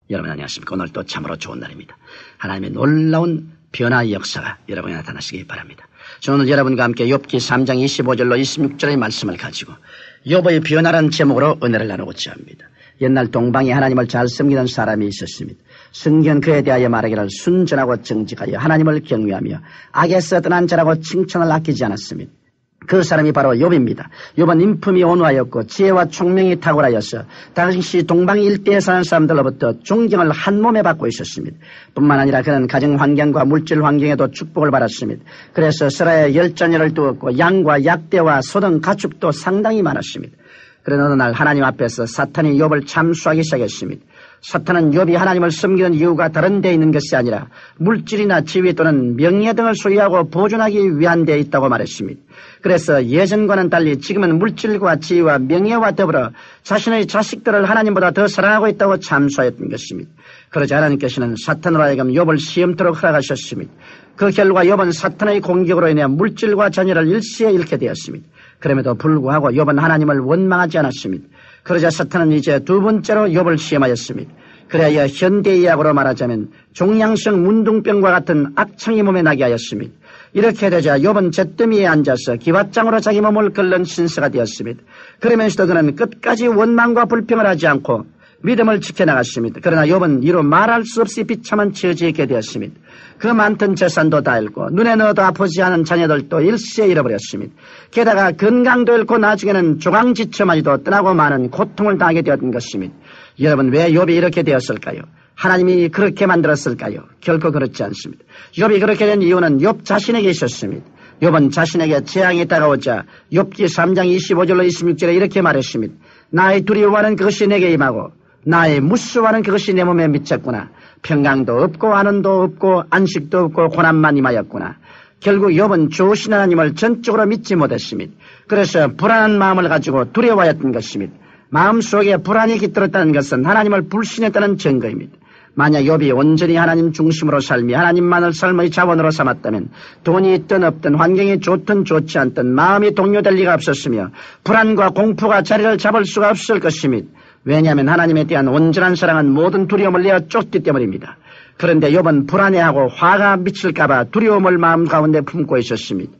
여러분 안녕하십니까? 오늘 또 참으로 좋은 날입니다. 하나님의 놀라운 변화의 역사가 여러분에 나타나시기 바랍니다. 저는 오늘 여러분과 함께 욥기 3장 25절로 26절의 말씀을 가지고 욥의 변화라는 제목으로 은혜를 나누고자 합니다. 옛날 동방에 하나님을 잘 섬기는 사람이 있었습니다. 성경은 그에 대하여 말하기를 순전하고 정직하여 하나님을 경외하며 악에서 떠난 자라고 칭찬을 아끼지 않았습니다. 그 사람이 바로 욥입니다. 욥은 인품이 온화하였고 지혜와 총명이 탁월하여서 당시 동방 일대에 사는 사람들로부터 존경을 한 몸에 받고 있었습니다. 뿐만 아니라 그는 가정 환경과 물질 환경에도 축복을 받았습니다. 그래서 스라에 열자녀를 두었고 양과 약대와 소 등 가축도 상당히 많았습니다. 그러나 어느 날 하나님 앞에서 사탄이 욥을 참수하기 시작했습니다. 사탄은 욥이 하나님을 섬기는 이유가 다른 데 있는 것이 아니라 물질이나 지위 또는 명예 등을 소유하고 보존하기 위한 데 있다고 말했습니다. 그래서 예전과는 달리 지금은 물질과 지위와 명예와 더불어 자신의 자식들을 하나님보다 더 사랑하고 있다고 참수하였던 것입니다. 그러자 하나님께서는 사탄으로 하여금 욥을 시험토록 허락하셨습니다. 그 결과 욥은 사탄의 공격으로 인해 물질과 자녀를 일시에 잃게 되었습니다. 그럼에도 불구하고 욥은 하나님을 원망하지 않았습니다. 그러자 사탄은 이제 두 번째로 욥을 시험하였습니다. 그래야 현대의학으로 말하자면 종양성 문둥병과 같은 악청이 몸에 나게 하였습니다. 이렇게 되자 욥은 잿더미에 앉아서 기왓장으로 자기 몸을 긁는 신세가 되었습니다. 그러면서도 그는 끝까지 원망과 불평을 하지 않고 믿음을 지켜나갔습니다. 그러나 욥은 이로 말할 수 없이 비참한 처지에 있게 되었습니다. 그 많던 재산도 다 잃고 눈에 넣어도 아프지 않은 자녀들도 일시에 잃어버렸습니다. 게다가 건강도 잃고 나중에는 조강지처마저도 떠나고 많은 고통을 당하게 되었던 것입니다. 여러분 왜 욥이 이렇게 되었을까요? 하나님이 그렇게 만들었을까요? 결코 그렇지 않습니다. 욥이 그렇게 된 이유는 욥 자신에게 있었습니다. 욥은 자신에게 재앙이 다가오자 욥기 3장 25절로 26절에 이렇게 말했습니다. 나의 두려워하는 그것이 내게 임하고 나의 무수와는 그것이 내 몸에 미쳤구나. 평강도 없고 안원도 없고 안식도 없고 고난만 임하였구나. 결국 욥은 좋으신 하나님을 전적으로 믿지 못했습니다. 그래서 불안한 마음을 가지고 두려워하였던 것입니다. 마음속에 불안이 깃들었다는 것은 하나님을 불신했다는 증거입니다. 만약 욥이 온전히 하나님 중심으로 살며 하나님만을 삶의 자원으로 삼았다면 돈이 있든 없든 환경이 좋든 좋지 않든 마음이 동요될 리가 없었으며 불안과 공포가 자리를 잡을 수가 없을 것입니다. 왜냐하면 하나님에 대한 온전한 사랑은 모든 두려움을 내어 쫓기 때문입니다. 그런데 욥은 불안해하고 화가 미칠까 봐 두려움을 마음 가운데 품고 있었습니다.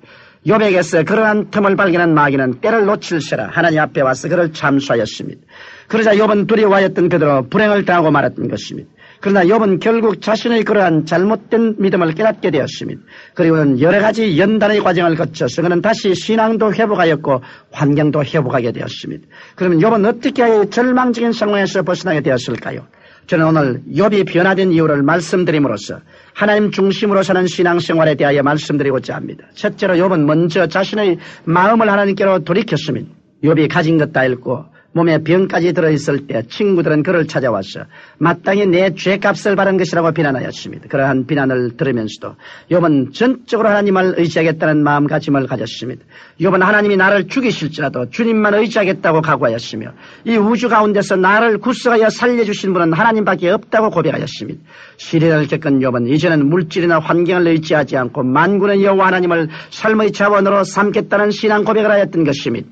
욥에게서 그러한 틈을 발견한 마귀는 때를 놓칠세라 하나님 앞에 와서 그를 참수하였습니다. 그러자 욥은 두려워하였던 그대로 불행을 당하고 말았던 것입니다. 그러나 욥은 결국 자신의 그러한 잘못된 믿음을 깨닫게 되었습니다. 그리고는 여러 가지 연단의 과정을 거쳐서 그는 다시 신앙도 회복하였고 환경도 회복하게 되었습니다. 그러면 욥은 어떻게 하여 절망적인 상황에서 벗어나게 되었을까요? 저는 오늘 욥이 변화된 이유를 말씀드림으로써 하나님 중심으로 사는 신앙생활에 대하여 말씀드리고자 합니다. 첫째로 욥은 먼저 자신의 마음을 하나님께로 돌이켰습니다. 욥이 가진 것 다 잃고 몸에 병까지 들어있을 때 친구들은 그를 찾아와서 마땅히 내 죄값을 받은 것이라고 비난하였습니다. 그러한 비난을 들으면서도 욥은 전적으로 하나님을 의지하겠다는 마음가짐을 가졌습니다. 욥은 하나님이 나를 죽이실지라도 주님만 의지하겠다고 각오하였으며 이 우주 가운데서 나를 구속하여 살려주신 분은 하나님밖에 없다고 고백하였습니다. 시련을 겪은 욥은 이제는 물질이나 환경을 의지하지 않고 만군의 여호와 하나님을 삶의 자원으로 삼겠다는 신앙 고백을 하였던 것입니다.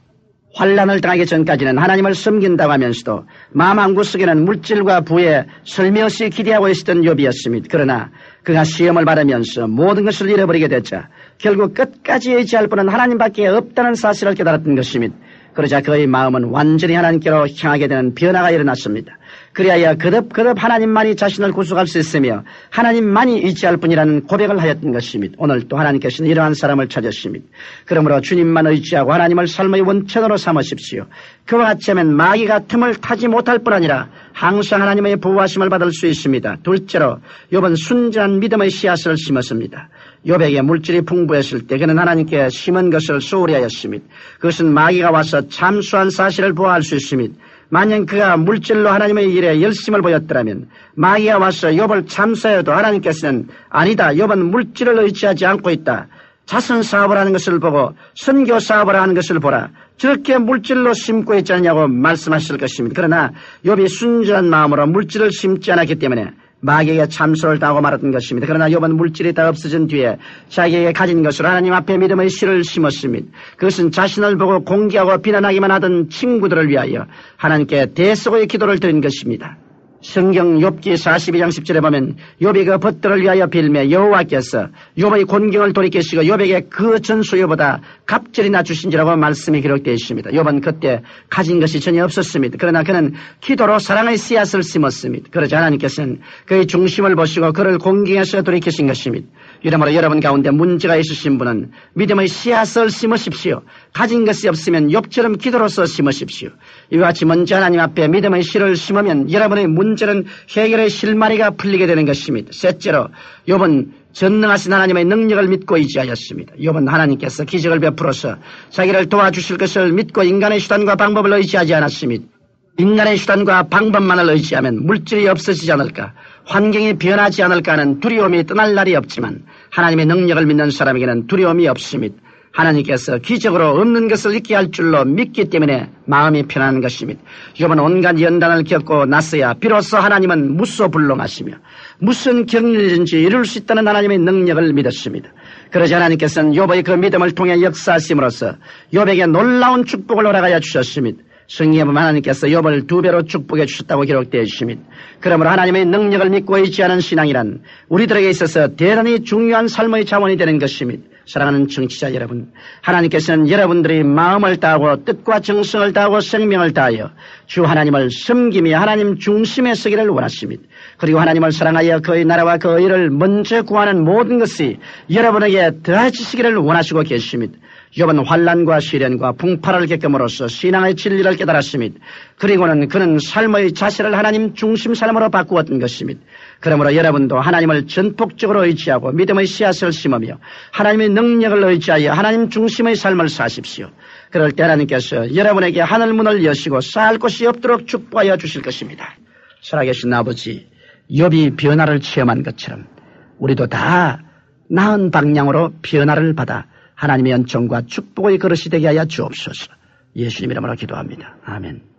환난을 당하기 전까지는 하나님을 섬긴다고 하면서도 마음 한구석에는 물질과 부에 설명없이 기대하고 있었던 욥이었습니다. 그러나 그가 시험을 받으면서 모든 것을 잃어버리게 됐자 결국 끝까지 의지할 분은 하나님밖에 없다는 사실을 깨달았던 것입니다. 그러자 그의 마음은 완전히 하나님께로 향하게 되는 변화가 일어났습니다. 그리하여 거듭거듭 하나님만이 자신을 구속할 수 있으며 하나님만이 의지할 뿐이라는 고백을 하였던 것입니다. 오늘 또 하나님께서는 이러한 사람을 찾으십니다. 그러므로 주님만 의지하고 하나님을 삶의 원천으로 삼으십시오. 그와 같이 하면 마귀가 틈을 타지 못할 뿐 아니라 항상 하나님의 보호하심을 받을 수 있습니다. 둘째로 욥은 순전한 믿음의 씨앗을 심었습니다. 욥에게 물질이 풍부했을 때 그는 하나님께 심은 것을 소홀히 하였습니다. 그것은 마귀가 와서 참수한 사실을 보아할 수 있습니다. 만약 그가 물질로 하나님의 일에 열심을 보였더라면 마귀가 와서 욥을 참수하여도 하나님께서는 아니다, 욥은 물질을 의지하지 않고 있다, 자선 사업을 하는 것을 보고 선교 사업을 하는 것을 보라, 저렇게 물질로 심고 있지 않냐고 말씀하실 것입니다. 그러나 욥이 순전한 마음으로 물질을 심지 않았기 때문에 마귀에게 참소를 당하고 말았던 것입니다. 그러나 욥은 물질이 다 없어진 뒤에 자기에게 가진 것으로 하나님 앞에 믿음의 씨를 심었습니다. 그것은 자신을 보고 공개하고 비난하기만 하던 친구들을 위하여 하나님께 대속의 기도를 드린 것입니다. 성경 욥기 42장 10절에 보면 욥이 그 벗들을 위하여 빌매 여호와께서 욥의 곤경을 돌이키시고 욥에게 그 전수요보다 갑절이나 주신지라고 말씀이 기록되어 있습니다. 욥은 그때 가진 것이 전혀 없었습니다. 그러나 그는 기도로 사랑의 씨앗을 심었습니다. 그러자 하나님께서는 그의 중심을 보시고 그를 곤경에서 돌이키신 것입니다. 이러므로 여러분 가운데 문제가 있으신 분은 믿음의 씨앗을 심으십시오. 가진 것이 없으면 욥처럼 기도로서 심으십시오. 이와 같이 먼저 하나님 앞에 믿음의 씨를 심으면 여러분의 문제는 해결의 실마리가 풀리게 되는 것입니다. 셋째로 욥은 전능하신 하나님의 능력을 믿고 의지하였습니다. 욥은 하나님께서 기적을 베풀어서 자기를 도와주실 것을 믿고 인간의 수단과 방법을 의지하지 않았습니다. 인간의 수단과 방법만을 의지하면 물질이 없어지지 않을까, 환경이 변하지 않을까 하는 두려움이 떠날 날이 없지만 하나님의 능력을 믿는 사람에게는 두려움이 없습니다. 하나님께서 기적으로 없는 것을 있게 할 줄로 믿기 때문에 마음이 편안한 것입니다. 욥은 온갖 연단을 겪고 나서야 비로소 하나님은 무소불능하시며 무슨 경륜이든지 이룰 수 있다는 하나님의 능력을 믿었습니다. 그러자 하나님께서는 욥의 그 믿음을 통해 역사하심으로써 욥에게 놀라운 축복을 허락하여 주셨습니다. 성경에 보면 하나님께서 욥을 2배로 축복해 주셨다고 기록되어 있습니다. 그러므로 하나님의 능력을 믿고 의지하는 신앙이란 우리들에게 있어서 대단히 중요한 삶의 자원이 되는 것입니다. 사랑하는 청취자 여러분, 하나님께서는 여러분들이 마음을 다하고 뜻과 정성을 다하고 생명을 다하여 주 하나님을 섬기며 하나님 중심에 서기를 원하십니다. 그리고 하나님을 사랑하여 그의 나라와 그 의를 먼저 구하는 모든 것이 여러분에게 더해지시기를 원하시고 계십니다. 욥은 환난과 시련과 풍파를 겪음으로써 신앙의 진리를 깨달았습니다. 그리고는 그는 삶의 자세를 하나님 중심 삶으로 바꾸었던 것입니다. 그러므로 여러분도 하나님을 전폭적으로 의지하고 믿음의 씨앗을 심으며 하나님의 능력을 의지하여 하나님 중심의 삶을 사십시오. 그럴 때 하나님께서 여러분에게 하늘문을 여시고 쌓을 곳이 없도록 축복하여 주실 것입니다. 살아계신 아버지, 욥이 변화를 체험한 것처럼 우리도 다 나은 방향으로 변화를 받아 하나님의 은총과 축복의 그릇이 되게 하여 주옵소서. 예수님 이름으로 기도합니다. 아멘.